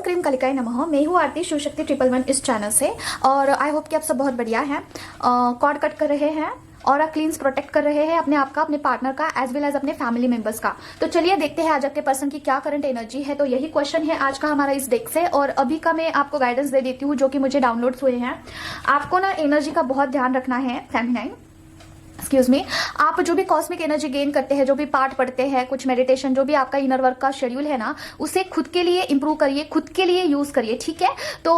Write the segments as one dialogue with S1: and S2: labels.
S1: Cream कलिकाय नमः। मैं हूँ आरती शिवशक्ति 111 इस चैनल से और आई होप कि आप सब बहुत बढ़िया हैं। कॉर्ड कट कर रहे हैं और क्लींस प्रोटेक्ट कर रहे हैं अपने आप का, अपने पार्टनर का, एज वेल एज अपने फैमिली मेंबर्स का। तो चलिए देखते हैं आज आपके पर्सन की क्या करंट एनर्जी है। तो यही क्वेश्चन है आज का हमारा इस डेक से और अभी का मैं आपको गाइडेंस दे देती हूँ जो कि मुझे डाउनलोड्स हुए हैं। आपको ना एनर्जी का बहुत ध्यान रखना है फेमिनाइन, एक्सक्यूज मी। आप जो भी कॉस्मिक एनर्जी गेन करते हैं, जो भी पाठ पढ़ते हैं, कुछ मेडिटेशन, जो भी आपका इनर वर्क का शेड्यूल है ना, उसे खुद के लिए इंप्रूव करिए, खुद के लिए यूज करिए, ठीक है। तो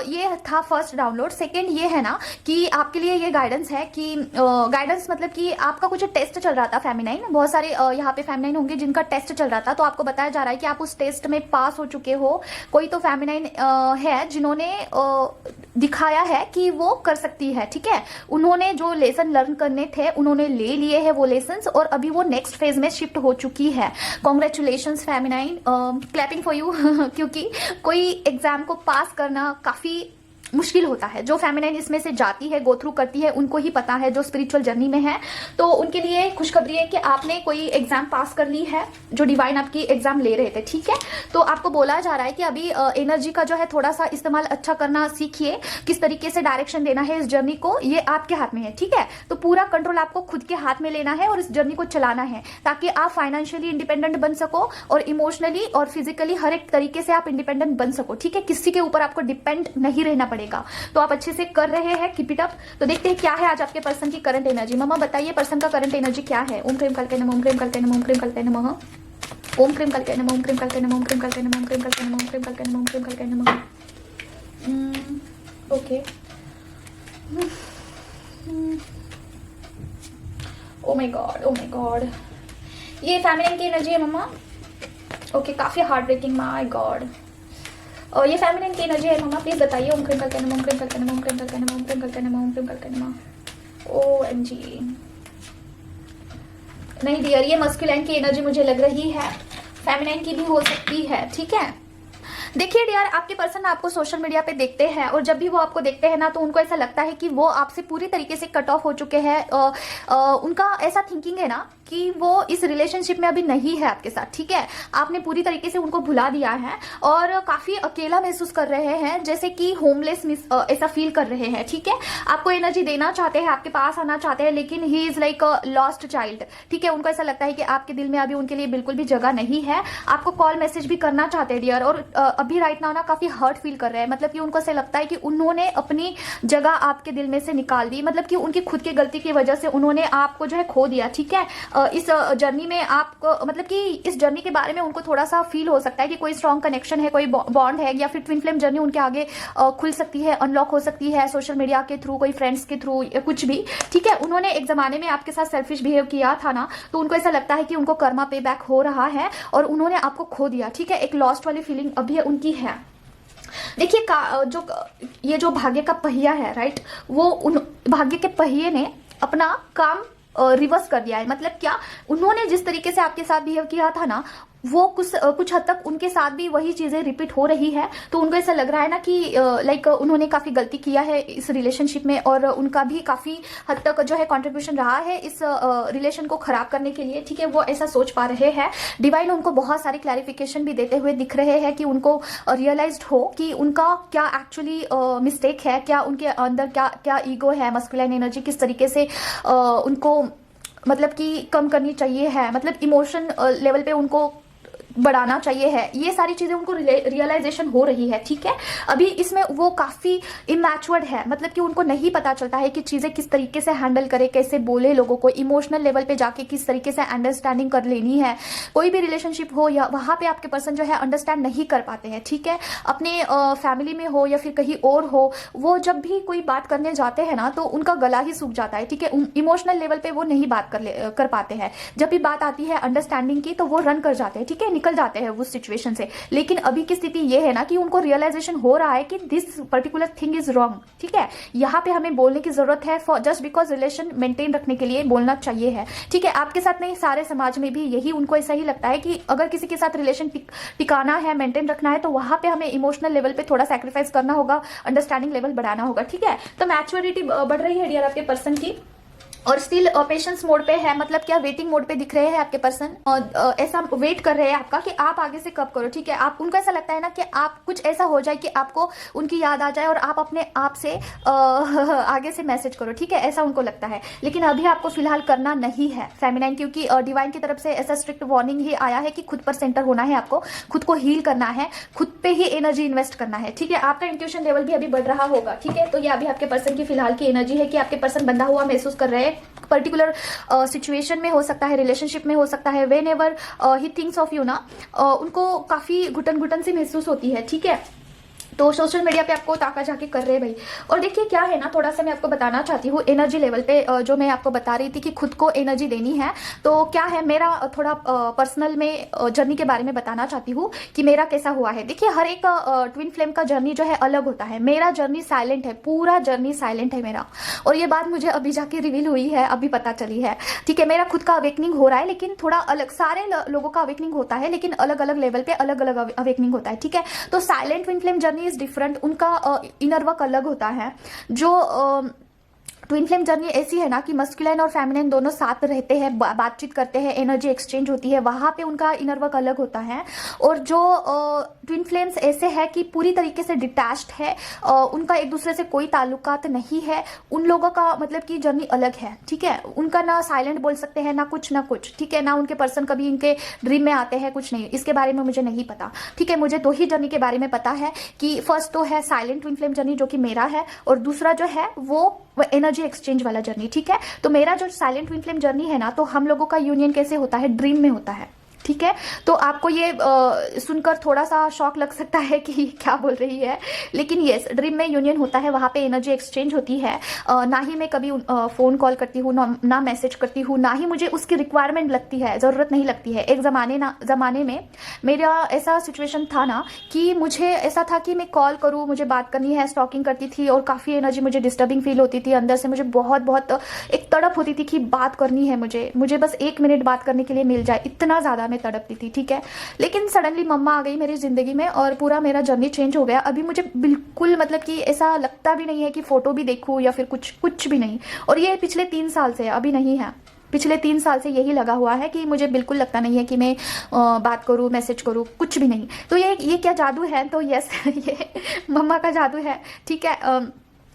S1: ये था फर्स्ट डाउनलोड। सेकंड ये है ना कि आपके लिए ये गाइडेंस है कि गाइडेंस मतलब कि आपका कुछ टेस्ट चल रहा था फेमिनाइन, बहुत सारे यहाँ पे फेमिनाइन होंगे जिनका टेस्ट चल रहा था, तो आपको बताया जा रहा है कि आप उस टेस्ट में पास हो चुके हो। कोई तो फेमिनाइन है जिन्होंने दिखाया है कि वो कर सकती है, ठीक है। उन्होंने जो लेसन लर्न करने थे उन्होंने ले लिए हैं वो लेसन्स और अभी वो नेक्स्ट फेज में शिफ्ट हो चुकी है। Congratulations feminine, clapping for you क्योंकि कोई एग्जाम को पास करना काफी मुश्किल होता है। जो फेमिनाइन इसमें से जाती है, गो थ्रू करती है, उनको ही पता है, जो स्पिरिचुअल जर्नी में है। तो उनके लिए खुशखबरी है कि आपने कोई एग्जाम पास कर ली है, जो डिवाइन आपकी एग्जाम ले रहे थे, ठीक है। तो आपको बोला जा रहा है कि अभी एनर्जी का जो है थोड़ा सा इस्तेमाल अच्छा करना सीखिए, किस तरीके से डायरेक्शन देना है इस जर्नी को, ये आपके हाथ में है, ठीक है। तो पूरा कंट्रोल आपको खुद के हाथ में लेना है और इस जर्नी को चलाना है ताकि आप फाइनेंशियली इंडिपेंडेंट बन सको और इमोशनली और फिजिकली हर एक तरीके से आप इंडिपेंडेंट बन सको, ठीक है। किसी के ऊपर आपको डिपेंड नहीं रहना पड़ेगा। तो आप अच्छे से कर रहे हैं, कीप इट अप। तो देखते हैं क्या है आज आपके पर्सन की करंट एनर्जी। मम्मा बताइए पर्सन का करंट एनर्जी क्या है। ओम क्रीम कलिकाय नमः, ओम क्रीम कलिकाय नमः, ओम क्रीम कलिकाय नमः, ओम क्रीम कलिकाय नमः, ओम क्रीम कलिकाय नमः, ओम क्रीम कलिकाय नमः, ओम क्रीम कलिकाय नमः, ओम क्रीम कलिकाय नमः, ओम क्रीम कलिकाय नमः। Okay, oh my God, O my God, ये फेमिनिन की एनर्जी है मम्मा। ओके, काफी हार्ट ब्रेकिंग, माय गॉड। और ये फेमिनिन की एनर्जी है मम्मा, प्लीज बताइए। ओम क्रीम कलिकाय नमः, ओम क्रीम कलिकाय नमः, ओम क्रीम कलिकाय नमः, ओम क्रीम कलिकाय नमः, ओम क्रीम कलिकाय नमः। OMG, नहीं डियर, ये मस्कुलाइन की एनर्जी मुझे लग रही है, फेमिनाइन की भी हो सकती है, ठीक है। देखिए डियर, आपके पर्सन आपको सोशल मीडिया पे देखते हैं और जब भी वो आपको देखते हैं ना तो उनको ऐसा लगता है कि वो आपसे पूरी तरीके से कट ऑफ हो चुके हैं। उनका ऐसा थिंकिंग है ना कि वो इस रिलेशनशिप में अभी नहीं है आपके साथ, ठीक है। आपने पूरी तरीके से उनको भुला दिया है और काफी अकेला महसूस कर रहे हैं, जैसे कि होमलेस ऐसा फील कर रहे हैं, ठीक है। आपको एनर्जी देना चाहते हैं, आपके पास आना चाहते हैं, लेकिन he is like a lost child, ठीक है। उनको ऐसा लगता है कि आपके दिल में अभी उनके लिए बिल्कुल भी जगह नहीं है। आपको कॉल मैसेज भी करना चाहते हैं डियर और अभी राइट नाउ ना काफी हर्ट फील कर रहे हैं, मतलब कि उनको ऐसा लगता है कि उन्होंने अपनी जगह आपके दिल में से निकाल दी, मतलब कि उनकी खुद की गलती की वजह से उन्होंने आपको जो है खो दिया, ठीक है। इस जर्नी में आपको मतलब कि इस जर्नी के बारे में उनको थोड़ा सा फील हो सकता है कि कोई स्ट्रॉन्ग कनेक्शन है, कोई बॉन्ड है, या फिर ट्विन फ्लेम जर्नी उनके आगे खुल सकती है, अनलॉक हो सकती है सोशल मीडिया के थ्रू, कोई फ्रेंड्स के थ्रू, कुछ भी, ठीक है। उन्होंने एक जमाने में आपके साथ सेल्फिश बिहेव किया था ना, तो उनको ऐसा लगता है कि उनको कर्मा पे बैक हो रहा है और उन्होंने आपको खो दिया, ठीक है। एक लॉस्ट वाली फीलिंग अभी उनकी है। देखिए ये जो भाग्य का पहिया है राइट, वो उन भाग्य के पहिए ने अपना काम रिवर्स कर दिया है। मतलब क्या, उन्होंने जिस तरीके से आपके साथ बिहेव किया था ना, वो कुछ हद तक उनके साथ भी वही चीजें रिपीट हो रही है। तो उनको ऐसा लग रहा है ना कि लाइक उन्होंने काफी गलती किया है इस रिलेशनशिप में और उनका भी काफी हद तक जो है कंट्रीब्यूशन रहा है इस रिलेशन को खराब करने के लिए, ठीक है। वो ऐसा सोच पा रहे हैं। डिवाइन उनको बहुत सारी क्लैरिफिकेशन भी देते हुए दिख रहे हैं कि उनको रियलाइज्ड हो कि उनका क्या एक्चुअली मिस्टेक है, क्या उनके अंदर क्या ईगो है, मस्कुलाइन एनर्जी किस तरीके से उनको मतलब कि कम करनी चाहिए है, मतलब इमोशन लेवल पे उनको बढ़ाना चाहिए है। ये सारी चीजें उनको रियलाइजेशन हो रही है, ठीक है। अभी इसमें वो काफी इमैच्योर्ड है, मतलब कि उनको नहीं पता चलता है कि चीजें किस तरीके से हैंडल करे, कैसे बोले लोगों को, इमोशनल लेवल पे जाके किस तरीके से अंडरस्टैंडिंग कर लेनी है। कोई भी रिलेशनशिप हो या वहां पे आपके पर्सन जो है अंडरस्टैंड नहीं कर पाते हैं, ठीक है। अपने फैमिली में हो या फिर कहीं और हो, वो जब भी कोई बात करने जाते हैं ना तो उनका गला ही सूख जाता है, ठीक है। इमोशनल लेवल पे वो नहीं बात कर पाते हैं। जब भी बात आती है अंडरस्टैंडिंग की तो वो रन कर जाते हैं, ठीक है, निकल जाते हैं उस सिचुएशन से। लेकिन अभी की स्थिति ये है ना कि उनको रियलाइजेशन हो रहा है कि this particular thing is wrong, ठीक है। यहाँ पे हमें बोलने की जरूरत है, for just because relation maintain रखने के लिए बोलना चाहिए है, ठीक है। आपके साथ नहीं, सारे समाज में भी यही उनको ऐसा ही लगता है कि अगर किसी के साथ रिलेशन टिकाना है, मेंटेन रखना है, तो वहां पे हमें इमोशनल लेवल पे थोड़ा सैक्रिफाइस करना होगा, अंडरस्टैंडिंग लेवल बढ़ाना होगा, ठीक है। तो मैच्योरिटी बढ़ रही है डियर आपके पर्सन की। और स्टिल पेशेंस मोड पे है, मतलब क्या वेटिंग मोड पे दिख रहे हैं आपके पर्सन, ऐसा वेट कर रहे हैं आपका कि आप आगे से कब करो, ठीक है। आप उनको ऐसा लगता है ना कि आप कुछ ऐसा हो जाए कि आपको उनकी याद आ जाए और आप अपने आप से आगे से मैसेज करो, ठीक है, ऐसा उनको लगता है। लेकिन अभी आपको फिलहाल करना नहीं है फेमिनाइन, क्योंकि डिवाइन की तरफ से ऐसा स्ट्रिक्ट वार्निंग ही आया है कि खुद पर सेंटर होना है, आपको खुद को हील करना है, खुद पे ही एनर्जी इन्वेस्ट करना है, ठीक है। आपका इंट्यूशन लेवल भी अभी बढ़ रहा होगा, ठीक है। तो ये अभी आपके पर्सन की फिलहाल की एनर्जी है कि आपके पर्सन बंधा हुआ महसूस कर रहे हैं, पर्टिकुलर सिचुएशन में हो सकता है, रिलेशनशिप में हो सकता है। When ever he thinks of you ना, उनको काफी घुटन घुटन सी महसूस होती है, ठीक है। तो सोशल मीडिया पे आपको ताका झाकी कर रहे हैं भाई। और देखिए क्या है ना, थोड़ा सा मैं आपको बताना चाहती हूँ एनर्जी लेवल पे, जो मैं आपको बता रही थी कि खुद को एनर्जी देनी है। तो क्या है, मेरा थोड़ा पर्सनल में जर्नी के बारे में बताना चाहती हूँ कि मेरा कैसा हुआ है। देखिए हर एक ट्विन फ्लेम का जर्नी जो है अलग होता है। मेरा जर्नी साइलेंट है, पूरा जर्नी साइलेंट है मेरा, और ये बात मुझे अभी जाके रिवील हुई है, अभी पता चली है, ठीक है। मेरा खुद का अवेकनिंग हो रहा है, लेकिन थोड़ा अलग, सारे लोगों का अवेकनिंग होता है लेकिन अलग अलग लेवल पे अलग अलग अवेकनिंग होता है, ठीक है। तो silent twin flame journey is different, उनका इनर वर्क अलग होता है। जो ट्विन फ्लेम जर्नी ऐसी है ना कि मस्कुलाइन और फेमिनाइन दोनों साथ रहते हैं, बातचीत करते हैं, एनर्जी एक्सचेंज होती है, वहां पे उनका इनर वर्क अलग होता है। और जो ट्विन फ्लेम्स ऐसे है कि पूरी तरीके से डिटैच्ड है, उनका एक दूसरे से कोई ताल्लुकात नहीं है, उन लोगों का मतलब कि जर्नी अलग है, ठीक है। उनका ना साइलेंट बोल सकते हैं, ना कुछ, ठीक है, ना उनके पर्सन कभी इनके ड्रीम में आते हैं, कुछ नहीं, इसके बारे में मुझे नहीं पता, ठीक है। मुझे दो ही जर्नी के बारे में पता है कि फर्स्ट तो है साइलेंट ट्विन फ्लेम जर्नी जो कि मेरा है, और दूसरा जो है वो एनर्जी एक्सचेंज वाला जर्नी, ठीक है। तो मेरा जो साइलेंट ट्विन फ्लेम जर्नी है ना, तो हम लोगों का यूनियन कैसे होता है, ड्रीम में होता है, ठीक है। तो आपको ये सुनकर थोड़ा सा शॉक लग सकता है कि क्या बोल रही है, लेकिन यस, ड्रीम में यूनियन होता है, वहां पे एनर्जी एक्सचेंज होती है। ना ही मैं कभी फोन कॉल करती हूँ, ना मैसेज करती हूँ, ना ही मुझे उसकी रिक्वायरमेंट लगती है, जरूरत नहीं लगती है। एक जमाने में मेरा ऐसा सिचुएशन था ना कि मुझे ऐसा था कि मैं कॉल करूँ, मुझे बात करनी है, स्टॉकिंग करती थी और काफ़ी एनर्जी मुझे डिस्टर्बिंग फील होती थी अंदर से, मुझे बहुत बहुत एक तड़प होती थी कि बात करनी है मुझे बस 1 मिनट बात करने के लिए मिल जाए, इतना ज़्यादा मैं तड़पती थी, ठीक है। लेकिन सडनली मम्मा आ गई मेरी ज़िंदगी में और पूरा मेरा जर्नी चेंज हो गया। अभी मुझे बिल्कुल मतलब कि ऐसा लगता भी नहीं है कि फ़ोटो भी देखूँ या फिर कुछ भी नहीं। और ये पिछले 3 साल से है, अभी नहीं है, पिछले 3 साल से यही लगा हुआ है कि मुझे बिल्कुल लगता नहीं है कि मैं बात करूँ, मैसेज करूँ, कुछ भी नहीं। तो ये क्या जादू है? तो यस ये मम्मा का जादू है, ठीक है।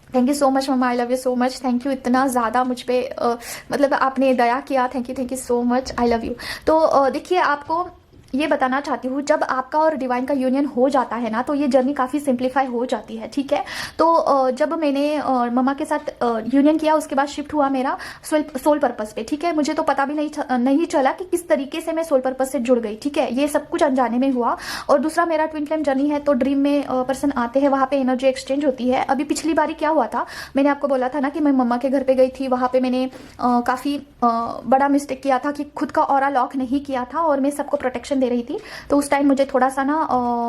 S1: थैंक यू सो मच मम्मा, I love you so much, thank you इतना ज़्यादा मुझ पर मतलब आपने दया किया, thank you so much, I love you. तो देखिए आपको ये बताना चाहती हूँ, जब आपका और डिवाइन का यूनियन हो जाता है ना, तो ये जर्नी काफ़ी सिंप्लीफाई हो जाती है, ठीक है। तो जब मैंने मम्मा के साथ यूनियन किया, उसके बाद शिफ्ट हुआ मेरा सोल पर्पस पे, ठीक है। मुझे तो पता भी नहीं चला कि किस तरीके से मैं सोल पर्पस से जुड़ गई, ठीक है। ये सब कुछ अनजाने में हुआ। और दूसरा मेरा ट्विन फ्लेम जर्नी है, तो ड्रीम में पर्सन आते हैं, वहाँ पे एनर्जी एक्सचेंज होती है। अभी पिछली बारी क्या हुआ था, मैंने आपको बोला था ना कि मैं मम्मा के घर पे गई थी, वहाँ पे मैंने काफ़ी बड़ा मिस्टेक किया था कि खुद का ऑरा लॉक नहीं किया था और मैं सबको प्रोटेक्शन दे रही थी। तो उस टाइम मुझे थोड़ा सा ना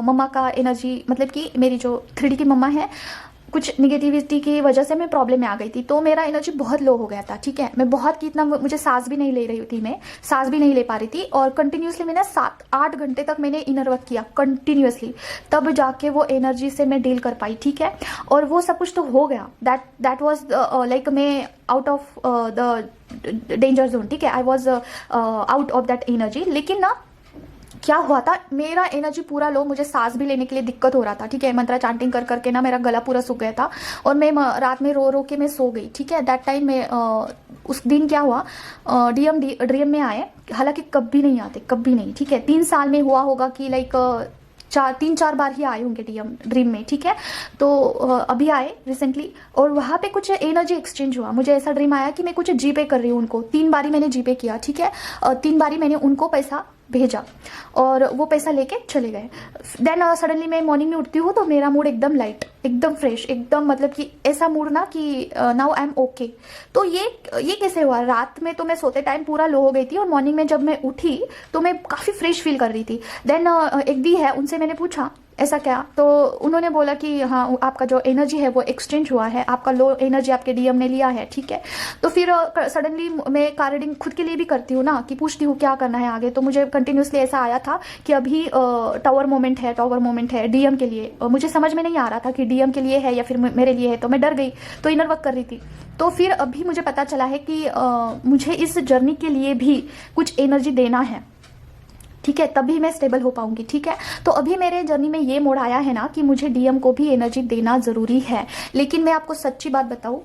S1: मम्मा का एनर्जी, मतलब कि मेरी जो 3D की मम्मा है, कुछ निगेटिविटी की वजह से मैं प्रॉब्लम में आ गई थी, तो मेरा एनर्जी बहुत लो हो गया था, ठीक है। मैं बहुत की इतना, मुझे सांस भी नहीं ले रही थी, मैं सांस भी नहीं ले पा रही थी, और कंटिन्यूसली मैंने 7-8 घंटे तक मैंने इनर वर्क किया कंटिन्यूसली, तब जाके वो एनर्जी से मैं डील कर पाई, ठीक है। और वो सब कुछ तो हो गया, दैट वाज लाइक मैं out of the danger zone, ठीक है। I was out of that energy. लेकिन ना क्या हुआ था, मेरा एनर्जी पूरा लो, मुझे सांस भी लेने के लिए दिक्कत हो रहा था, ठीक है। मंत्रा चांटिंग कर करके ना मेरा गला पूरा सूख गया था और मैं रात में रो के मैं सो गई, ठीक है। दैट टाइम में उस दिन क्या हुआ, ड्रीम में आए, हालांकि कभी नहीं आते, कभी नहीं, ठीक है। 3 साल में हुआ होगा कि लाइक 3-4 बार ही आए होंगे ड्रीम में, ठीक है। तो अभी आए रिसेंटली, और वहाँ पे कुछ एनर्जी एक्सचेंज हुआ। मुझे ऐसा ड्रीम आया कि मैं कुछ जीपे कर रही हूँ उनको, 3 बारी मैंने जीपे किया, ठीक है। 3 बारी मैंने उनको पैसा भेजा और वो पैसा लेके चले गए। देन सडनली मैं मॉर्निंग में उठती हूँ तो मेरा मूड एकदम लाइट, एकदम फ्रेश, एकदम मतलब कि ऐसा मूड ना कि नाउ आई एम ओके। तो ये कैसे हुआ, रात में तो मैं सोते टाइम पूरा लो हो गई थी और मॉर्निंग में जब मैं उठी तो मैं काफ़ी फ्रेश फील कर रही थी। देन एक दी है, उनसे मैंने पूछा ऐसा क्या? तो उन्होंने बोला कि हाँ आपका जो एनर्जी है वो एक्सचेंज हुआ है, आपका लो एनर्जी आपके डीएम ने लिया है, ठीक है। तो फिर सडनली मैं कार रीडिंग खुद के लिए भी करती हूँ ना, कि पूछती हूँ क्या करना है आगे। तो मुझे कंटिन्यूसली ऐसा आया था कि अभी टावर मोमेंट है डीएम के लिए। मुझे समझ में नहीं आ रहा था कि डीएम के लिए है या फिर मेरे लिए है, तो मैं डर गई, तो इनर वर्क कर रही थी। तो फिर अभी मुझे पता चला है कि मुझे इस जर्नी के लिए भी कुछ एनर्जी देना है, ठीक है, तभी मैं स्टेबल हो पाऊंगी, ठीक है। तो अभी मेरे जर्नी में ये मोड़ आया है ना कि मुझे डीएम को भी एनर्जी देना जरूरी है। लेकिन मैं आपको सच्ची बात बताऊं,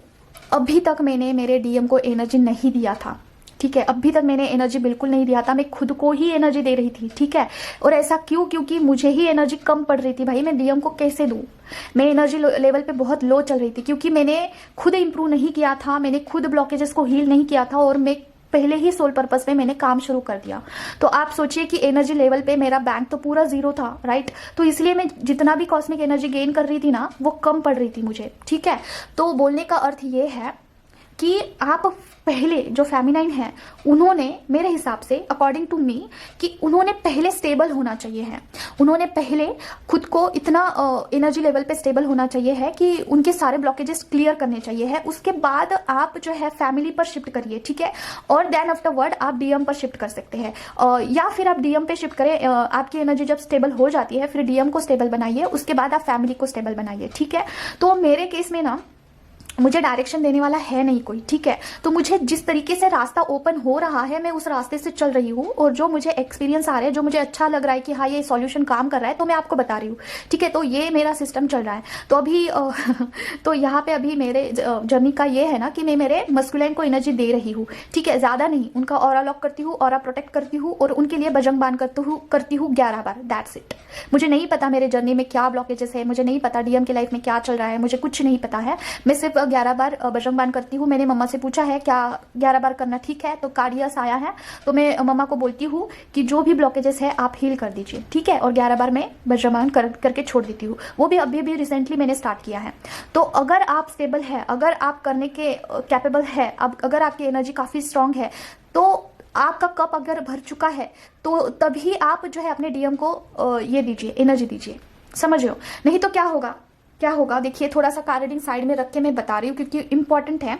S1: अभी तक मैंने मेरे डीएम को एनर्जी नहीं दिया था, ठीक है। अभी तक मैंने एनर्जी बिल्कुल नहीं दिया था, मैं खुद को ही एनर्जी दे रही थी, ठीक है। और ऐसा क्यों? क्योंकि मुझे ही एनर्जी कम पड़ रही थी। भाई मैं डीएम को कैसे दूं? मैं एनर्जी लेवल पे बहुत लो चल रही थी, क्योंकि मैंने खुद इंप्रूव नहीं किया था, मैंने खुद ब्लॉकेजेस को हील नहीं किया था, और मैं पहले ही सोल पर्पस में मैंने काम शुरू कर दिया। तो आप सोचिए कि एनर्जी लेवल पे मेरा बैंक तो पूरा जीरो था, राइट। तो इसलिए मैं जितना भी कॉस्मिक एनर्जी गेन कर रही थी ना, वो कम पड़ रही थी मुझे, ठीक है। तो बोलने का अर्थ ये है कि आप पहले जो फेमिनाइन है, उन्होंने मेरे हिसाब से अकॉर्डिंग टू मी कि उन्होंने पहले स्टेबल होना चाहिए है। उन्होंने पहले खुद को इतना एनर्जी लेवल पे स्टेबल होना चाहिए है कि उनके सारे ब्लॉकेजेस क्लियर करने चाहिए है। उसके बाद आप जो है फैमिली पर शिफ्ट करिए, ठीक है। और देन आफ्टरवर्ड आप डीएम पर शिफ्ट कर सकते हैं, या फिर आप डीएम पे शिफ्ट करें। आपकी एनर्जी जब स्टेबल हो जाती है फिर डीएम को स्टेबल बनाइए, उसके बाद आप फैमिली को स्टेबल बनाइए, ठीक है। तो मेरे केस में ना मुझे डायरेक्शन देने वाला है नहीं कोई, ठीक है। तो मुझे जिस तरीके से रास्ता ओपन हो रहा है मैं उस रास्ते से चल रही हूँ, और जो मुझे एक्सपीरियंस आ रहे हैं, जो मुझे अच्छा लग रहा है कि हाँ ये सॉल्यूशन काम कर रहा है, तो मैं आपको बता रही हूँ, ठीक है। तो ये मेरा सिस्टम चल रहा है। तो अभी तो यहाँ पे अभी मेरे जर्नी का ये है ना कि मैं मेरे मस्कुलाइन को एनर्जी दे रही हूँ, ठीक है, ज्यादा नहीं। उनका ऑरा लॉक करती हूँ, ऑरा प्रोटेक्ट करती हूँ, और उनके लिए बजंग बान करती हूँ 11 बार, दैट्स इट। मुझे नहीं पता मेरे जर्नी में क्या ब्लॉकेजेस है, मुझे नहीं पता डीएम की लाइफ में क्या चल रहा है, मुझे कुछ नहीं पता है। मैं सिर्फ 11 बार बजरंग बाण करती हूँ। मैंने मम्मा से पूछा है क्या 11 बार करना ठीक है, तो कार्डियस आया है, तो मैं मम्मा को बोलती हूँ कि जो भी ब्लॉकेजेस है आप हील कर दीजिए, ठीक है। और 11 बार मैं बजरंग बाण करके छोड़ देती हूँ। वो भी अभी भी रिसेंटली मैंने स्टार्ट किया है। तो अगर आप स्टेबल है, अगर आप करने के कैपेबल है, अगर आपकी एनर्जी काफी स्ट्रांग है, तो आपका कप अगर भर चुका है, तो तभी आप जो है अपने डीएम को ये दीजिए, एनर्जी दीजिए, समझ रहे हो। नहीं तो क्या होगा, क्या होगा देखिए, थोड़ा सा कार्ड रीडिंग साइड में रख के मैं बता रही हूँ क्योंकि इंपॉर्टेंट है।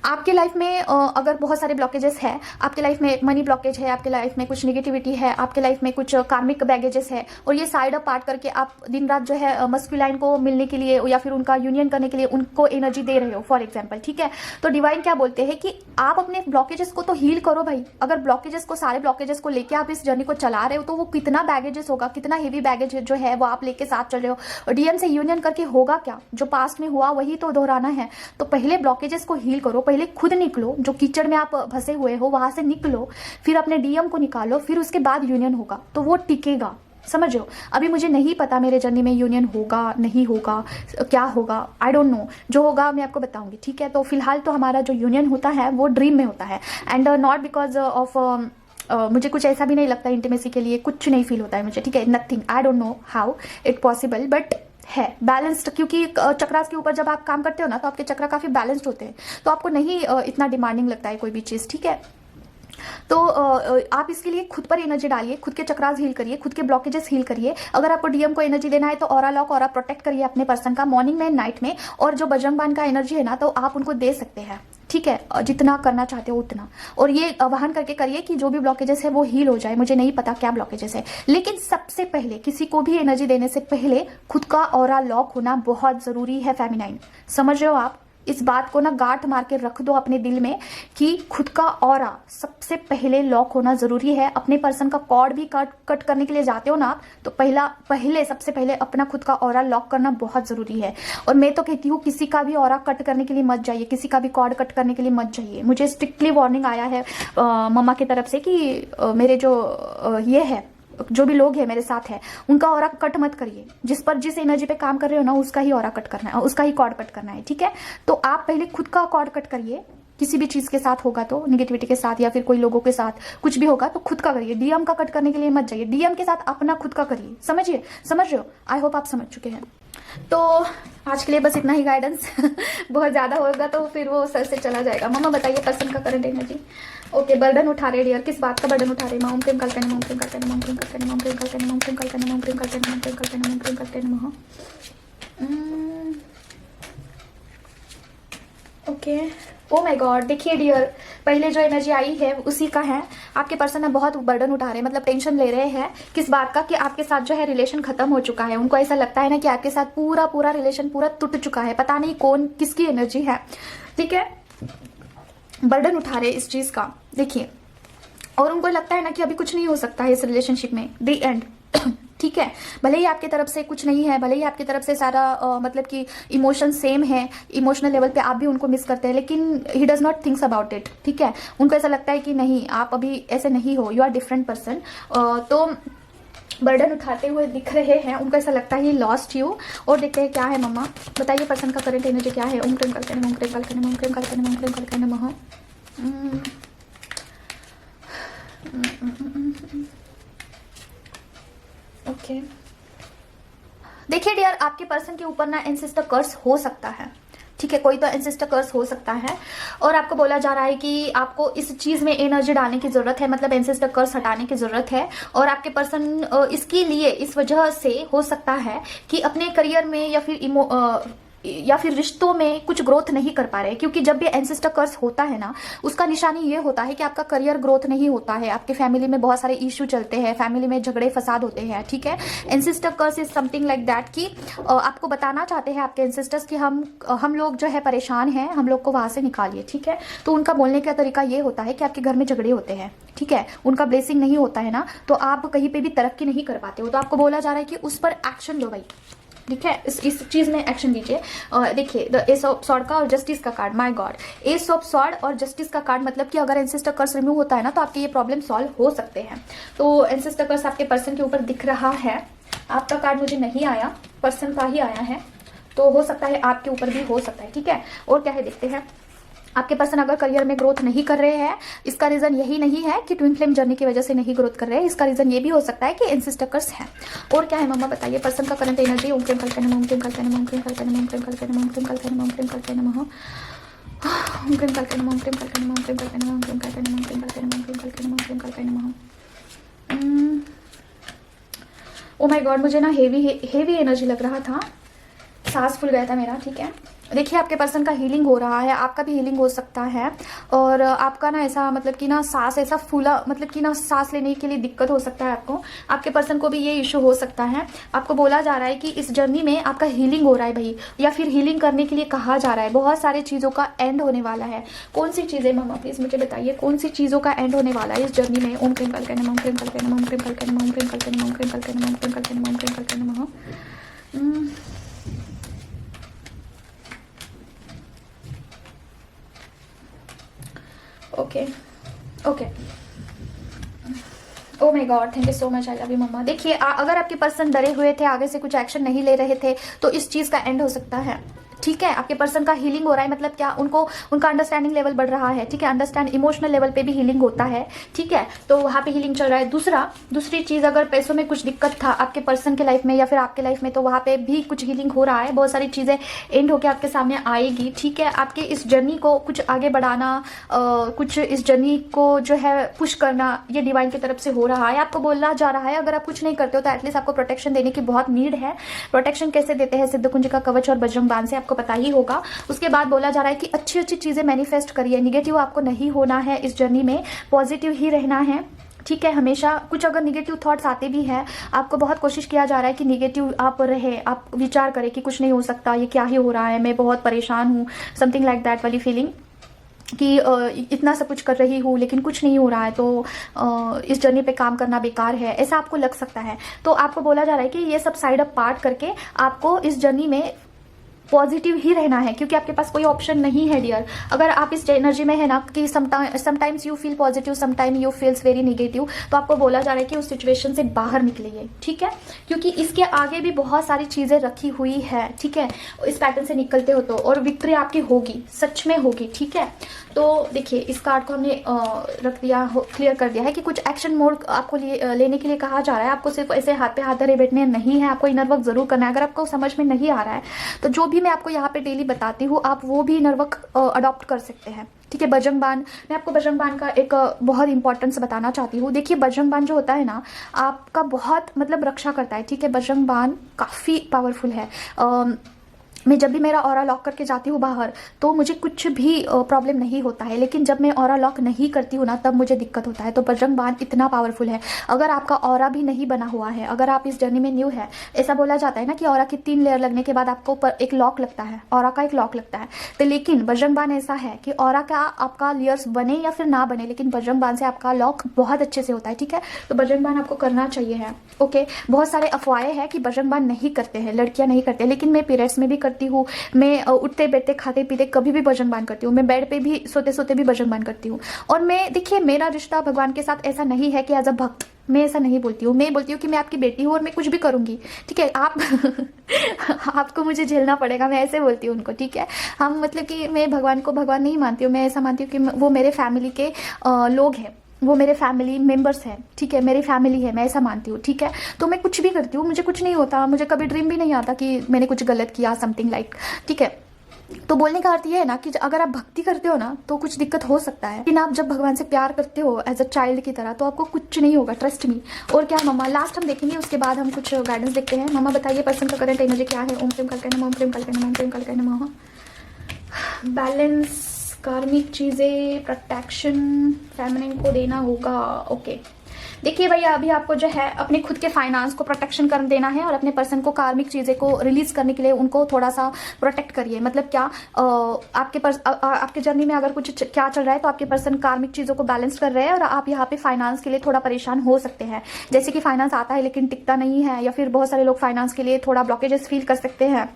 S1: आपके लाइफ में अगर बहुत सारे ब्लॉकेजेस है, आपके लाइफ में मनी ब्लॉकेज है, आपके लाइफ में कुछ नेगेटिविटी है, आपके लाइफ में कुछ कार्मिक बैगेजेस है, और ये साइड अप पार्ट करके आप दिन रात जो है मस्कुलाइन को मिलने के लिए या फिर उनका यूनियन करने के लिए उनको एनर्जी दे रहे हो, फॉर एग्जाम्पल, ठीक है। तो डिवाइन क्या बोलते हैं कि आप अपने ब्लॉकेजेस को तो हील करो भाई। अगर ब्लॉकेजेस को, सारे ब्लॉकेजेस को लेके आप इस जर्नी को चला रहे हो, तो वो कितना बैगेजेस होगा, कितना हेवी बैगेज जो है वो आप लेके साथ चल रहे हो। और डीएम से यूनियन करके होगा क्या, जो पास्ट में हुआ वही तो दोहराना है। तो पहले ब्लॉकेजेस को हील करो, पहले खुद निकलो, जो कीचड़ में आप फंसे हुए हो वहां से निकलो, फिर अपने डीएम को निकालो, फिर उसके बाद यूनियन होगा, तो वो टिकेगा, समझ लो। अभी मुझे नहीं पता मेरे जर्नी में यूनियन होगा नहीं होगा, क्या होगा, आई डोंट नो। जो होगा मैं आपको बताऊंगी, ठीक है। तो फिलहाल तो हमारा जो यूनियन होता है वो ड्रीम में होता है, एंड नॉट बिकॉज ऑफ मुझे कुछ ऐसा भी नहीं लगता, इंटीमेसी के लिए कुछ नहीं फील होता है मुझे, ठीक है। Nothing, I don't know how it possible, but है बैलेंस्ड। क्योंकि चक्रास के ऊपर जब आप काम करते हो ना, तो आपके चक्र काफी बैलेंस्ड होते हैं, तो आपको नहीं इतना डिमांडिंग लगता है कोई भी चीज, ठीक है। तो आप इसके लिए खुद पर एनर्जी डालिए, खुद के चक्रास हील करिए, खुद के ब्लॉकेजेस हील करिए। अगर आपको डीएम को एनर्जी देना है तो ऑरा लॉक, ऑरा प्रोटेक्ट करिए अपने पर्सन का मॉर्निंग में, नाइट में। और जो बजरंग बाण का एनर्जी है ना, तो आप उनको दे सकते हैं, ठीक है, जितना करना चाहते हो उतना। और ये आह्वान करके करिए कि जो भी ब्लॉकेजेस है वो हील हो जाए। मुझे नहीं पता क्या ब्लॉकेजेस है, लेकिन सबसे पहले किसी को भी एनर्जी देने से पहले खुद का ऑरा लॉक होना बहुत जरूरी है फेमिनाइन, समझ रहे हो आप। इस बात को ना गांठ मार के रख दो अपने दिल में कि खुद का ऑरा सबसे पहले लॉक होना जरूरी है। अपने पर्सन का कॉर्ड भी कट करने के लिए जाते हो ना आप, तो सबसे पहले अपना खुद का ऑरा लॉक करना बहुत जरूरी है। और मैं तो कहती हूँ किसी का भी ऑरा कट करने के लिए मत जाइए, किसी का भी कॉर्ड कट करने के लिए मत जाइए। मुझे स्ट्रिक्टली वार्निंग आया है मम्मा की तरफ से कि मेरे जो ये है, जो भी लोग हैं मेरे साथ है, उनका ऑरा कट मत करिए। जिस एनर्जी पे काम कर रहे हो ना, उसका ही ऑरा कट करना है, उसका ही कॉर्ड कट करना है, ठीक है। तो आप पहले खुद का कॉर्ड कट करिए। किसी भी चीज के साथ होगा तो, नेगेटिविटी के साथ या फिर कोई लोगों के साथ कुछ भी होगा तो खुद का करिए। डीएम का कट करने के लिए मत जाइए, डीएम के साथ अपना खुद का करिए, समझ रहे हो। आई होप आप समझ चुके हैं। तो आज के लिए बस इतना ही गाइडेंस। बहुत ज़्यादा होगा तो फिर वो सर से चला जाएगा। मम्मा बताइए पर्सन का करंट एनर्जी। ओके, बर्डन उठा रहे डियर, किस बात का बर्डन उठा रहे? माउम प्रेम कल्पना, माउम प्रेम कल्पना, माउम प्रेम कल्पना, माउम प्रेम कल्पना, माउम प्रेम कल्पना, माउम प्रेम कल्पना, माउम प्रेम कल्पना, माउम प्रेम कल्पना, माउम। ओके, ओ माय गॉड, देखिए डियर, पहले जो एनर्जी आई है उसी का है। आपके पर्सन ना बहुत बर्डन उठा रहे हैं, मतलब टेंशन ले रहे हैं। किस बात का? कि आपके साथ जो है रिलेशन खत्म हो चुका है। उनको ऐसा लगता है ना कि आपके साथ पूरा रिलेशन पूरा टूट चुका है। पता नहीं कौन किसकी एनर्जी है, ठीक है। बर्डन उठा रहे इस चीज का, देखिए। और उनको लगता है ना कि अभी कुछ नहीं हो सकता है इस रिलेशनशिप में, द एंड। ठीक है, भले ही आपकी तरफ से कुछ नहीं है, भले ही आपकी तरफ से सारा मतलब कि इमोशन सेम है, इमोशनल लेवल पे आप भी उनको मिस करते हैं, लेकिन he does not thinks about it. ठीक है, उनको ऐसा लगता है कि नहीं, आप अभी ऐसे नहीं हो, यू आर डिफरेंट पर्सन। तो बर्डन उठाते हुए दिख रहे हैं, उनको ऐसा लगता है ही लॉस्ट यू। और देखते हैं क्या है मम्मा, बताइए पर्सन का करंट एनर्जी क्या है? ओम प्रेम कल्पना, ओम प्रेम कल्पना, ओम प्रेम कल्पना, ओम प्रेम कल्पना, नमः। ओके, देखिए डियर, आपके पर्सन के ऊपर ना एंसेस्टर कर्स हो सकता है। ठीक है, कोई तो एंसेस्टर कर्स हो सकता है। और आपको बोला जा रहा है कि आपको इस चीज में एनर्जी डालने की जरूरत है, मतलब एंसेस्टर कर्स हटाने की जरूरत है। और आपके पर्सन इसके लिए, इस वजह से हो सकता है कि अपने करियर में या फिर रिश्तों में कुछ ग्रोथ नहीं कर पा रहे, क्योंकि जब भी एंसेस्टर कर्स होता है ना, उसका निशानी ये होता है कि आपका करियर ग्रोथ नहीं होता है, आपके फैमिली में बहुत सारे इश्यू चलते हैं, फैमिली में झगड़े फसाद होते हैं। ठीक है, ancestor curse is something like that कि आपको बताना चाहते हैं आपके एंसेस्टर्स कि हम लोग जो है परेशान हैं, हम लोग को वहां से निकालिए। ठीक है, तो उनका बोलने का तरीका ये होता है कि आपके घर में झगड़े होते हैं, ठीक है, उनका ब्लेसिंग नहीं होता है ना, तो आप कहीं पे भी तरक्की नहीं कर पाते हो। तो आपको बोला जा रहा है कि उस पर एक्शन लो भाई। ठीक है, इस चीज में एक्शन लीजिए। देखिए, द एस ऑफ सॉर्ड का और जस्टिस का card, my God, S of sword और जस्टिस का कार्ड, मतलब कि अगर एंसेस्टर कर्स रिमूव होता है ना, तो आपके ये प्रॉब्लम सॉल्व हो सकते हैं। तो एंसेस्टर कर्स आपके पर्सन के ऊपर दिख रहा है। आपका कार्ड मुझे नहीं आया, पर्सन का ही आया है, तो हो सकता है आपके ऊपर भी हो सकता है। ठीक है, और क्या है देखते हैं। आपके पर्सन अगर करियर में ग्रोथ नहीं कर रहे हैं, इसका रीजन यही नहीं है कि ट्विन फ्लेम जर्नी की वजह से नहीं ग्रोथ कर रहे हैं, इसका रीजन ये भी हो सकता है कि एंसेस्टर कर्स हैं। और क्या है मम्मा बताइए पर्सन का करंट एनर्जी। ओम प्रेम कल्पना, ओम प्रेम कल्पना, ओम प्रेम कल्पना, ओम प्रेम कल्पना, ओम प्रेम कल्पना, ओम प्रेम कल्पना, नमः। ओम प्रेम कल्पना, ओम प्रेम कल्पना, ओम प्रेम कल्पना, ओम प्रेम कल्पना, ओम प्रेम कल्पना, ओम प्रेम कल्पना, ओम प्रेम कल्पना, नमः। ओ माय गॉड, मुझे ना हेवी एनर्जी लग रहा था, सांस फूल गया था मेरा। ठीक है, देखिए आपके पर्सन का हीलिंग हो रहा है, आपका भी हीलिंग हो सकता है। और आपका ना ऐसा मतलब कि ना सांस ऐसा फूला, मतलब कि ना सांस लेने के लिए दिक्कत हो सकता है आपको। आपके पर्सन को भी ये इशू हो सकता है। आपको बोला जा रहा है कि इस जर्नी में आपका हीलिंग हो रहा है भाई, या फिर हीलिंग करने के लिए कहा जा रहा है। बहुत सारी चीज़ों का एंड होने वाला है। कौन सी चीज़ें मम्मा प्लीज़ मुझे बताइए, कौन सी चीज़ों का एंड होने वाला है इस जर्नी में? ओम प्रेम कल्पना, ओम प्रेम कल्पना, ओम प्रेम कल्पना, ओम प्रेम कल्पना, ओम प्रेम कल्पना, ओम प्रेम कल्पना, ओम प्रेम कल्पना, नमः। Okay okay, oh my god, thank you so much, I love you mamma. देखिए अगर आपके पर्सन डरे हुए थे, आगे से कुछ एक्शन नहीं ले रहे थे, तो इस चीज का एंड हो सकता है। ठीक है, आपके पर्सन का हीलिंग हो रहा है, मतलब क्या, उनका अंडरस्टैंडिंग लेवल बढ़ रहा है। ठीक है, अंडरस्टैंड इमोशनल लेवल पे भी हीलिंग होता है। ठीक है, तो वहां पे हीलिंग चल रहा है। दूसरी चीज, अगर पैसों में कुछ दिक्कत था आपके पर्सन के लाइफ में या फिर आपके लाइफ में, तो वहां पे भी कुछ हीलिंग हो रहा है। बहुत सारी चीजें एंड होके आपके सामने आएगी। ठीक है, आपके इस जर्नी को कुछ आगे बढ़ाना, कुछ इस जर्नी को जो है पुश करना, ये डिवाइन की तरफ से हो रहा है। आपको बोला जा रहा है अगर आप कुछ नहीं करते हो तो एटलीस्ट आपको प्रोटेक्शन देने की बहुत नीड है। प्रोटेक्शन कैसे देते हैं? सिद्ध कुंज का कवच और बजरंग बाण से, आपको पता ही होगा। उसके बाद बोला जा रहा है कि अच्छी अच्छी चीजें मैनिफेस्ट करिए, निगेटिव आपको नहीं होना है इस जर्नी में, पॉजिटिव ही रहना है। ठीक है, हमेशा कुछ अगर निगेटिव थॉट्स आते भी हैं, आपको बहुत कोशिश किया जा रहा है कि निगेटिव आप रहे, आप विचार करें कि कुछ नहीं हो सकता, ये क्या ही हो रहा है, मैं बहुत परेशान हूँ, समथिंग लाइक दैट वाली फीलिंग कि इतना सब कुछ कर रही हूँ लेकिन कुछ नहीं हो रहा है, तो इस जर्नी पे काम करना बेकार है, ऐसा आपको लग सकता है। तो आपको बोला जा रहा है कि ये सब साइड अप पार्ट करके आपको इस जर्नी में पॉजिटिव ही रहना है, क्योंकि आपके पास कोई ऑप्शन नहीं है डियर। अगर आप इस एनर्जी में है ना कि sometimes you feel positive, sometime you feels very negative, तो आपको बोला जा रहा है कि उस सिचुएशन से बाहर निकलिए। ठीक है, क्योंकि इसके आगे भी बहुत सारी चीजें रखी हुई है। ठीक है, इस पैटर्न से निकलते हो तो, और विक्ट्री आपकी होगी, सच में होगी। ठीक है, तो देखिए इस कार्ड को हमने रख दिया, क्लियर कर दिया है कि कुछ एक्शन मोड आपको लेने के लिए कहा जा रहा है। आपको सिर्फ ऐसे हाथ पे हाथ धरे बैठने नहीं है, आपको इनर वर्क जरूर करना है। अगर आपको समझ में नहीं आ रहा है तो जो भी भी मैं आपको यहाँ पे डेली बताती हूँ, आप वो भी इनर वर्क अडॉप्ट कर सकते हैं। ठीक है, बजरंग बाण, मैं आपको बजरंग बाण का एक बहुत इंपॉर्टेंस बताना चाहती हूँ। देखिए बजरंग बाण जो होता है ना, आपका बहुत मतलब रक्षा करता है। ठीक है, बजरंग बाण काफ़ी पावरफुल है। मैं जब भी मेरा ऑरा लॉक करके जाती हूँ बाहर तो मुझे कुछ भी प्रॉब्लम नहीं होता है, लेकिन जब मैं ऑरा लॉक नहीं करती हूँ ना तब मुझे दिक्कत होता है। तो बजरंग बाण इतना पावरफुल है। अगर आपका ऑरा भी नहीं बना हुआ है, अगर आप इस जर्नी में न्यू है, ऐसा बोला जाता है ना कि ऑरा की 3 लेयर लगने के बाद आपको एक लॉक लगता है, ऑरा का एक लॉक लगता है। तो लेकिन बजरंग बाण ऐसा है कि ऑरा का आपका लेयर्स बने या फिर ना बने, लेकिन बजरंग बाण से आपका लॉक बहुत अच्छे से होता है। ठीक है, तो बजरंग बाण आपको करना चाहिए है। ओके, बहुत सारे अफवाहें हैं कि बजरंग बाण नहीं करते हैं, लड़कियां नहीं करते, लेकिन मैं पीरियड्स में भी करती हूँ, मैं उठते बैठते खाते पीते कभी भी बजरंग बाण करती हूँ, मैं बेड पे भी सोते सोते भी बजरंग बाण करती हूँ। और मैं देखिए मेरा रिश्ता भगवान के साथ ऐसा नहीं है कि एज अ भक्त मैं ऐसा नहीं बोलती हूँ, मैं बोलती हूँ कि मैं आपकी बेटी हूँ और मैं कुछ भी करूंगी। ठीक है, आप आपको मुझे झेलना पड़ेगा, मैं ऐसे बोलती हूँ उनको। ठीक है, हम मतलब कि मैं भगवान को भगवान नहीं मानती हूँ, मैं ऐसा मानती हूँ कि वो मेरे फैमिली के लोग हैं, वो मेरे फैमिली मेंबर्स हैं। ठीक है, मेरी फैमिली है, मैं ऐसा मानती हूँ। ठीक है, तो मैं कुछ भी करती हूँ, मुझे कुछ नहीं होता, मुझे कभी ड्रीम भी नहीं आता कि मैंने कुछ गलत किया, समथिंग लाइक। ठीक है, तो बोलने का अर्थ ये है ना कि अगर आप भक्ति करते हो ना तो कुछ दिक्कत हो सकता है, लेकिन आप जब भगवान से प्यार करते हो एज अ चाइल्ड की तरह तो आपको कुछ नहीं होगा, ट्रस्ट मी। और क्या मम्मा, लास्ट हम देखेंगे, उसके बाद हम कुछ गाइडेंस देखते हैं। मम्मा बताइए पर्सन का करंट एनर्जी क्या है। ओम प्रेम कल कहना, ओम प्रेम कल कहना, ओम प्रेम कल कहना। बैलेंस, कार्मिक चीजें, प्रोटेक्शन फेमिनिन को देना होगा। ओके, देखिए भैया अभी आपको जो है अपने खुद के फाइनेंस को प्रोटेक्शन कर देना है और अपने पर्सन को कार्मिक चीजें को रिलीज करने के लिए उनको थोड़ा सा प्रोटेक्ट करिए। मतलब क्या, आपके जर्नी में अगर कुछ क्या चल रहा है तो आपके पर्सन कार्मिक चीजों को बैलेंस कर रहे हैं और आप यहाँ पे फाइनेंस के लिए थोड़ा परेशान हो सकते हैं। जैसे कि फाइनेंस आता है लेकिन टिकता नहीं है, या फिर बहुत सारे लोग फाइनेंस के लिए थोड़ा ब्लॉकेजेस फील कर सकते हैं,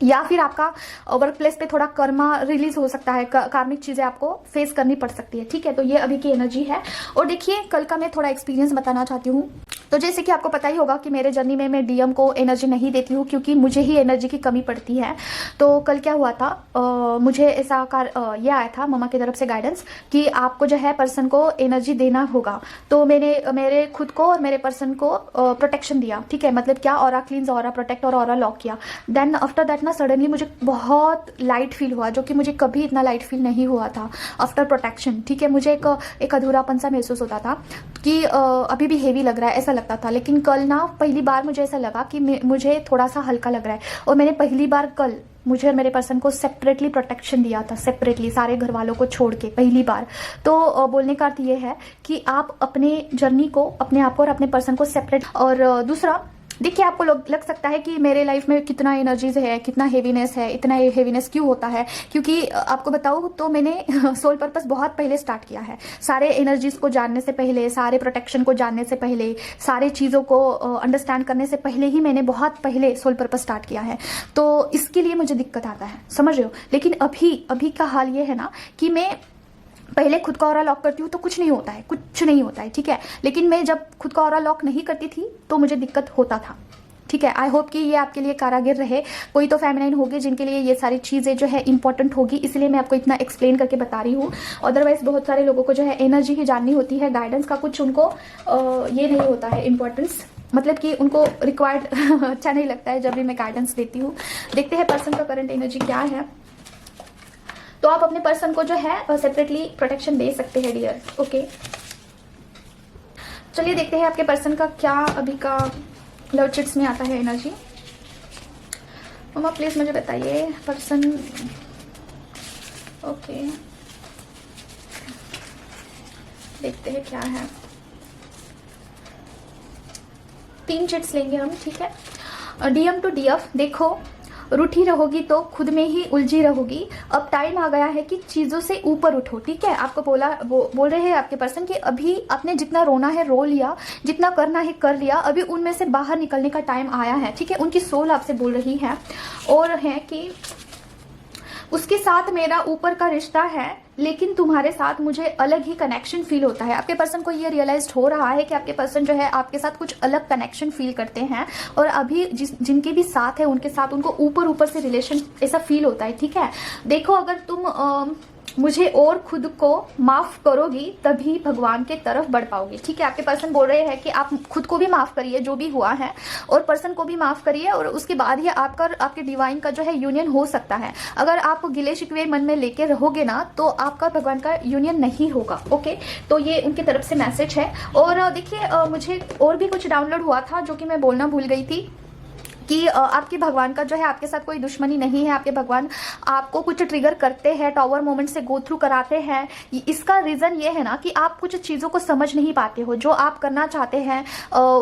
S1: या फिर आपका वर्क प्लेस पे थोड़ा कर्मा रिलीज हो सकता है, कार्मिक चीजें आपको फेस करनी पड़ सकती है। ठीक है, तो ये अभी की एनर्जी है। और देखिए कल का मैं थोड़ा एक्सपीरियंस बताना चाहती हूँ। तो जैसे कि आपको पता ही होगा कि मेरे जर्नी में मैं डीएम को एनर्जी नहीं देती हूँ क्योंकि मुझे ही एनर्जी की कमी पड़ती है। तो कल क्या हुआ था, मुझे ऐसा ये आया था मम्मा की तरफ से गाइडेंस कि आपको जो है पर्सन को एनर्जी देना होगा। तो मैंने मेरे खुद को और मेरे पर्सन को प्रोटेक्शन दिया। ठीक है, मतलब क्या, ऑरा क्लींस, ऑरा प्रोटेक्ट और ऑरा लॉक किया। देन आफ्टर दैट ना सडनली मुझे बहुत लाइट फील हुआ, जो कि मुझे कभी इतना लाइट फील नहीं हुआ था आफ्टर प्रोटेक्शन। ठीक है, मुझे एक अधूरापन सा महसूस होता था कि अभी भी हेवी लग रहा है, ऐसा लगता था। लेकिन कल ना पहली बार मुझे ऐसा लगा कि मुझे थोड़ा सा हल्का लग रहा है। और मैंने पहली बार कल मुझे और मेरे पर्सन को सेपरेटली प्रोटेक्शन दिया था, सेपरेटली सारे घर वालों को छोड़ के पहली बार। तो बोलने का अर्थ ये है कि आप अपने जर्नी को, अपने आप को और अपने पर्सन को सेपरेट। और दूसरा देखिए आपको लग सकता है कि मेरे लाइफ में कितना एनर्जीज है, कितना हेवीनेस है, इतना हेवीनेस क्यों होता है, क्योंकि आपको बताऊं तो मैंने सोल पर्पस बहुत पहले स्टार्ट किया है। सारे एनर्जीज को जानने से पहले, सारे प्रोटेक्शन को जानने से पहले, सारे चीज़ों को अंडरस्टैंड करने से पहले ही मैंने बहुत पहले सोल पर्पस स्टार्ट किया है। तो इसके लिए मुझे दिक्कत आता है, समझ रहे हो। लेकिन अभी का हाल ये है ना कि मैं पहले खुद का ऑरा लॉक करती हूँ तो कुछ नहीं होता है, कुछ नहीं होता है। ठीक है, लेकिन मैं जब खुद का ऑरा लॉक नहीं करती थी तो मुझे दिक्कत होता था। ठीक है, आई होप कि ये आपके लिए कारागिर रहे। कोई तो फेमिनाइन होगी जिनके लिए ये सारी चीज़ें जो है इंपॉर्टेंट होगी, इसलिए मैं आपको इतना एक्सप्लेन करके बता रही हूँ। अदरवाइज बहुत सारे लोगों को जो है एनर्जी ही जाननी होती है, गाइडेंस का कुछ उनको ये नहीं होता है इंपॉर्टेंस, मतलब कि उनको रिक्वायर्ड अच्छा नहीं लगता है जब भी मैं गाइडेंस देती हूँ। देखते हैं पर्सन का करंट एनर्जी क्या है। तो आप अपने पर्सन को जो है सेपरेटली प्रोटेक्शन दे सकते हैं डियर। ओके, चलिए देखते हैं आपके पर्सन का क्या अभी का लव चिट्स में आता है एनर्जी। मम्मा प्लीज मुझे बताइए पर्सन। ओके, देखते हैं क्या है। 3 चिट्स लेंगे हम। ठीक है, डीएम टू डीएफ। देखो, रूठी रहोगी तो खुद में ही उलझी रहोगी। अब टाइम आ गया है कि चीजों से ऊपर उठो। ठीक है, आपको बोल रहे हैं आपके पर्सन कि अभी आपने जितना रोना है रो लिया, जितना करना है कर लिया, अभी उनमें से बाहर निकलने का टाइम आया है। ठीक है, उनकी सोल आपसे बोल रही है और है कि उसके साथ मेरा ऊपर का रिश्ता है, लेकिन तुम्हारे साथ मुझे अलग ही कनेक्शन फील होता है। आपके पर्सन को ये रियलाइज हो रहा है कि आपके पर्सन जो है आपके साथ कुछ अलग कनेक्शन फील करते हैं और अभी जिनके भी साथ है उनके साथ उनको ऊपर ऊपर से रिलेशन ऐसा फील होता है। ठीक है, देखो अगर तुम मुझे और खुद को माफ करोगी तभी भगवान के तरफ बढ़ पाओगी। ठीक है, आपके पर्सन बोल रहे हैं कि आप खुद को भी माफ करिए जो भी हुआ है, और पर्सन को भी माफ करिए, और उसके बाद ही आपके डिवाइन का जो है यूनियन हो सकता है। अगर आप गिले शिकवे मन में लेके रहोगे ना तो आपका भगवान का यूनियन नहीं होगा। ओके, तो ये उनकी तरफ से मैसेज है। और देखिए मुझे और भी कुछ डाउनलोड हुआ था जो कि मैं बोलना भूल गई थी कि आपके भगवान का जो है आपके साथ कोई दुश्मनी नहीं है। आपके भगवान आपको कुछ ट्रिगर करते हैं, टावर मोमेंट से गो थ्रू कराते हैं। इसका रीज़न ये है ना कि आप कुछ चीज़ों को समझ नहीं पाते हो। जो आप करना चाहते हैं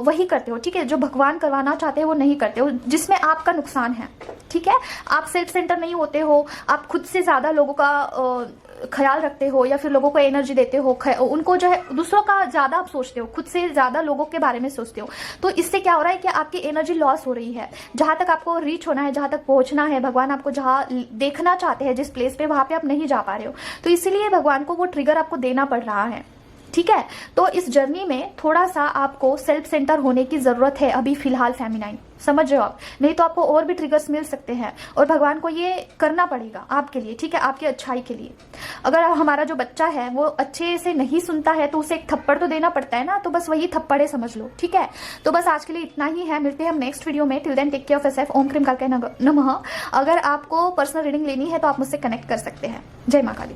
S1: वही करते हो, ठीक है। जो भगवान करवाना चाहते हो वो नहीं करते हो, जिसमें आपका नुकसान है। ठीक है, आप सेल्फ सेंटर नहीं होते हो, आप खुद से ज़्यादा लोगों का ख्याल रखते हो, या फिर लोगों को एनर्जी देते हो, उनको जो है दूसरों का ज़्यादा आप सोचते हो, खुद से ज़्यादा लोगों के बारे में सोचते हो। तो इससे क्या हो रहा है कि आपकी एनर्जी लॉस हो रही है। जहाँ तक आपको रीच होना है, जहाँ तक पहुँचना है, भगवान आपको जहाँ देखना चाहते हैं जिस प्लेस पे, वहाँ पे आप नहीं जा पा रहे हो। तो इसीलिए भगवान को वो ट्रिगर आपको देना पड़ रहा है। ठीक है, तो इस जर्नी में थोड़ा सा आपको सेल्फ सेंटर होने की ज़रूरत है अभी फिलहाल फेमिनाइन, समझ रहे हो आप। नहीं तो आपको और भी ट्रिगर्स मिल सकते हैं, और भगवान को ये करना पड़ेगा आपके लिए, ठीक है, आपकी अच्छाई के लिए। अगर हमारा जो बच्चा है वो अच्छे से नहीं सुनता है तो उसे एक थप्पड़ तो देना पड़ता है ना, तो बस वही थप्पड़ है, समझ लो। ठीक है, तो बस आज के लिए इतना ही है, मिलते हैं हम नेक्स्ट वीडियो में। Till then take care of yourself. ओम क्रीम काल नमः। अगर आपको पर्सनल रीडिंग लेनी है तो आप मुझसे कनेक्ट कर सकते हैं। जय मां काली।